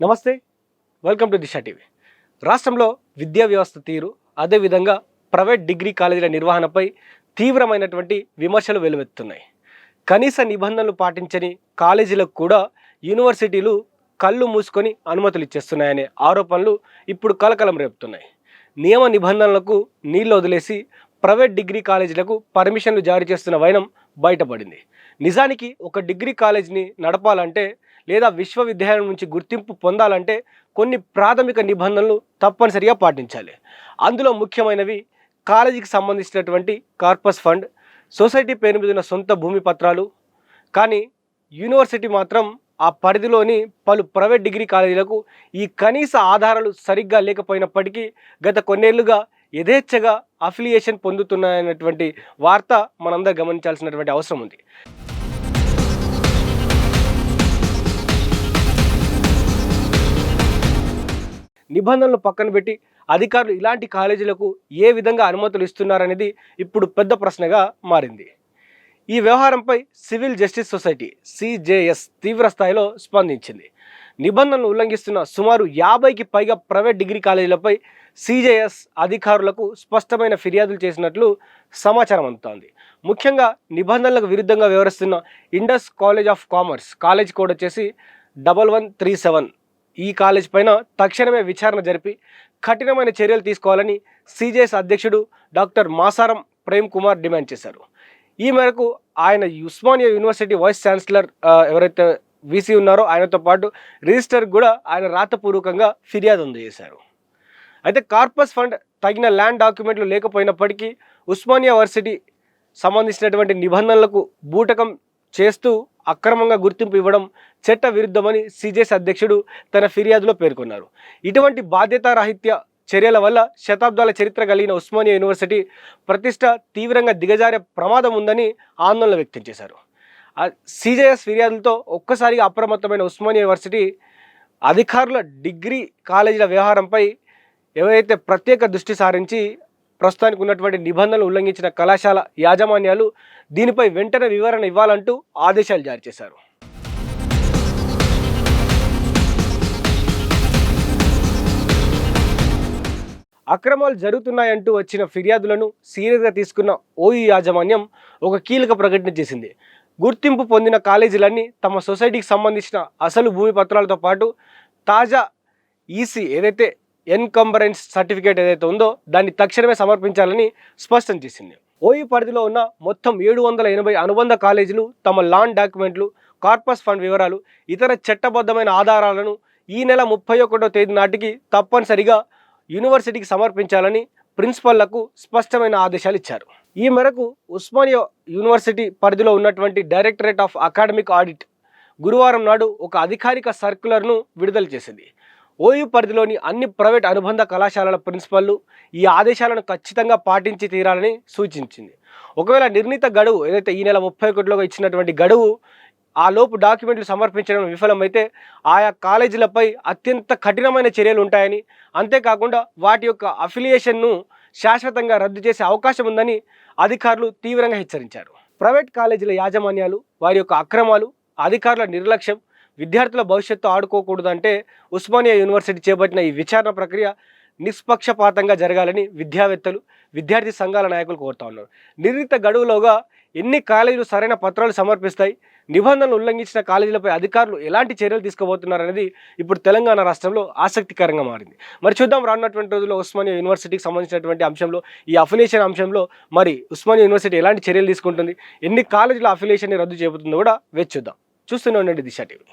నమస్తే, welcome to Disha TV. రాష్ట్రంలో విద్యా వ్యవస్థ తీరు, అదేవిధంగా ప్రైవేట్ డిగ్రీ కాలేజీల నిర్వహణపై తీవ్రమైనటువంటి విమర్శలు వెలువెత్తున్నాయి. కనీస నిబంధనలు పాటించని కాలేజీలకు కూడా యూనివర్సిటీలు కళ్ళు మూసుకొని అనుమతులు ఇచ్చేస్తున్నాయనే ఆరోపణలు ఇప్పుడు కలకలం రేపుతున్నాయి. నియమ నిబంధనలకు నీళ్లు వదిలేసి ప్రైవేట్ డిగ్రీ కాలేజీలకు పర్మిషన్లు జారీ చేస్తున్న వైనం బయటపడింది. నిజానికి ఒక డిగ్రీ కాలేజీని నడపాలంటే లేదా విశ్వవిద్యాలయం నుంచి గుర్తింపు పొందాలంటే కొన్ని ప్రాథమిక నిబంధనలు తప్పనిసరిగా పాటించాలి. అందులో ముఖ్యమైనవి కాలేజీకి సంబంధించినటువంటి కార్పస్ ఫండ్, సొసైటీ పేరు మీద ఉన్న సొంత భూమి పత్రాలు. కానీ యూనివర్సిటీ మాత్రం ఆ పరిధిలోని పలు ప్రైవేట్ డిగ్రీ కాలేజీలకు ఈ కనీస ఆధారాలు సరిగ్గా లేకపోయినప్పటికీ గత కొన్నేళ్లుగా యథేచ్ఛగా అఫిలియేషన్ పొందుతున్నాయన్నటువంటి వార్త మనందరూ గమనించాల్సినటువంటి అవసరం ఉంది. నిబంధనలు పక్కన పెట్టి అధికారులు ఇలాంటి కాలేజీలకు ఏ విధంగా అనుమతులు ఇస్తున్నారనేది ఇప్పుడు పెద్ద ప్రశ్నగా మారింది. ఈ వ్యవహారంపై సివిల్ జస్టిస్ సొసైటీ సిజేఎస్ తీవ్ర స్థాయిలో స్పందించింది. నిబంధనలు ఉల్లంఘిస్తున్న సుమారు 50కి పైగా ప్రైవేట్ డిగ్రీ కాలేజీలపై సిజేఎస్ అధికారులకు స్పష్టమైన ఫిర్యాదులు చేసినట్లు సమాచారం అందుతోంది. ముఖ్యంగా నిబంధనలకు విరుద్ధంగా వ్యవహరిస్తున్న Indus college of commerce college code వచ్చేసి 1137 ఈ కాలేజ్ పైన తక్షణమే విచారణ జరిపి కఠినమైన చర్యలు తీసుకోవాలని సిజేఎస్ అధ్యక్షుడు డాక్టర్ మాసారం ప్రేమ్ కుమార్ డిమాండ్ చేశారు. ఈ మేరకు ఆయన ఉస్మానియా యూనివర్సిటీ వైస్ ఛాన్సలర్ ఎవరైతే వీసీ ఉన్నారో ఆయనతో పాటు రిజిస్టర్ కూడా ఆయన రాతపూర్వకంగా ఫిర్యాదు అందజేశారు. అయితే కార్పస్ ఫండ్ తగిన ల్యాండ్ డాక్యుమెంట్లు లేకపోయినప్పటికీ ఉస్మానియా యూనివర్సిటీ సంబంధించినటువంటి నిబంధనలకు బూటకం చేస్తూ అక్రమంగా గుర్తింపు ఇవ్వడం చట్ట విరుద్ధమని సిజేఎస్ అధ్యక్షుడు తన ఫిర్యాదులో పేర్కొన్నారు. ఇటువంటి బాధ్యతారాహిత్య చర్యల వల్ల శతాబ్దాల చరిత్ర కలిగిన ఉస్మానియా యూనివర్సిటీ ప్రతిష్ట తీవ్రంగా దిగజారే ప్రమాదం ఉందని ఆందోళన వ్యక్తం చేశారు. సిజేఎస్ ఫిర్యాదులతో ఒక్కసారిగా అప్రమత్తమైన ఉస్మానియా యూనివర్సిటీ అధికారుల డిగ్రీ కాలేజీల వ్యవహారంపై ఎవరైతే ప్రత్యేక దృష్టి సారించి ప్రస్తుతానికి ఉన్నటువంటి నిబంధనలు ఉల్లంఘించిన కళాశాల యాజమాన్యాలు దీనిపై వెంటనే వివరణ ఇవ్వాలంటూ ఆదేశాలు జారీ చేశారు. అక్రమాలు జరుగుతున్నాయంటూ వచ్చిన ఫిర్యాదులను సీరియస్గా తీసుకున్న ఓయూ యాజమాన్యం ఒక కీలక ప్రకటన చేసింది. గుర్తింపు పొందిన కాలేజీలన్నీ తమ సొసైటీకి సంబంధించిన అసలు భూమి పత్రాలతో పాటు తాజా ఈసీ ఏదైతే ఎన్కంబరెన్స్ సర్టిఫికేట్ ఏదైతే ఉందో దాన్ని తక్షణమే సమర్పించాలని స్పష్టం చేసింది. ఓయూ పరిధిలో ఉన్న మొత్తం 780 అనుబంధ కాలేజీలు తమ లాండ్ డాక్యుమెంట్లు, కార్పస్ ఫండ్ వివరాలు, ఇతర చట్టబద్ధమైన ఆధారాలను ఈ నెల 31వ తేదీ నాటికి తప్పనిసరిగా యూనివర్సిటీకి సమర్పించాలని ప్రిన్సిపల్లకు స్పష్టమైన ఆదేశాలు ఇచ్చారు. ఈ మేరకు ఉస్మానియా యూనివర్సిటీ పరిధిలో ఉన్నటువంటి డైరెక్టరేట్ ఆఫ్ అకాడమిక్ ఆడిట్ గురువారం నాడు ఒక అధికారిక సర్క్యులర్ను విడుదల చేసింది. ఓయూ పరిధిలోని అన్ని ప్రైవేట్ అనుబంధ కళాశాలల ప్రిన్సిపల్లు ఈ ఆదేశాలను ఖచ్చితంగా పాటించి తీరాలని సూచించింది. ఒకవేళ నిర్ణీత గడువు ఏదైతే ఈ నెల 31లోగా ఇచ్చినటువంటి గడువు ఆ లోపు డాక్యుమెంట్లు సమర్పించడం విఫలమైతే ఆయా కాలేజీలపై అత్యంత కఠినమైన చర్యలు ఉంటాయని, అంతేకాకుండా వాటి యొక్క అఫిలియేషన్ను శాశ్వతంగా రద్దు చేసే అవకాశం ఉందని అధికారులు తీవ్రంగా హెచ్చరించారు. ప్రైవేట్ కాలేజీల యాజమాన్యాలు వారి యొక్క అక్రమాలు, అధికారుల నిర్లక్ష్యం విద్యార్థుల భవిష్యత్తు ఆడుకోకూడదంటే ఉస్మానియా యూనివర్సిటీ చేపట్టిన ఈ విచారణ ప్రక్రియ నిష్పక్షపాతంగా జరగాలని విద్యావేత్తలు, విద్యార్థి సంఘాల నాయకులు కోరుతా ఉన్నారు. నిర్ణీత గడువులోగా ఎన్ని కాలేజీలు సరైన పత్రాలు సమర్పిస్తాయి, నిబంధనలు ఉల్లంఘించిన కాలేజీలపై అధికారులు ఎలాంటి చర్యలు తీసుకోబోతున్నారనేది ఇప్పుడు తెలంగాణ రాష్ట్రంలో ఆసక్తికరంగా మారింది. మరి చూద్దాం రానున్నటువంటి రోజుల్లో ఉస్మానియా యూనివర్సిటీకి సంబంధించినటువంటి అంశంలో, ఈ అఫిలియేషన్ అంశంలో మరి ఉస్మానియా యూనివర్సిటీ ఎలాంటి చర్యలు తీసుకుంటుంది, ఎన్ని కాలేజీల అఫిలియేషన్ని రద్దు చేయబోతుందో కూడా వేచి చూద్దాం. చూస్తూనే ఉండండి దిశ టీవీ.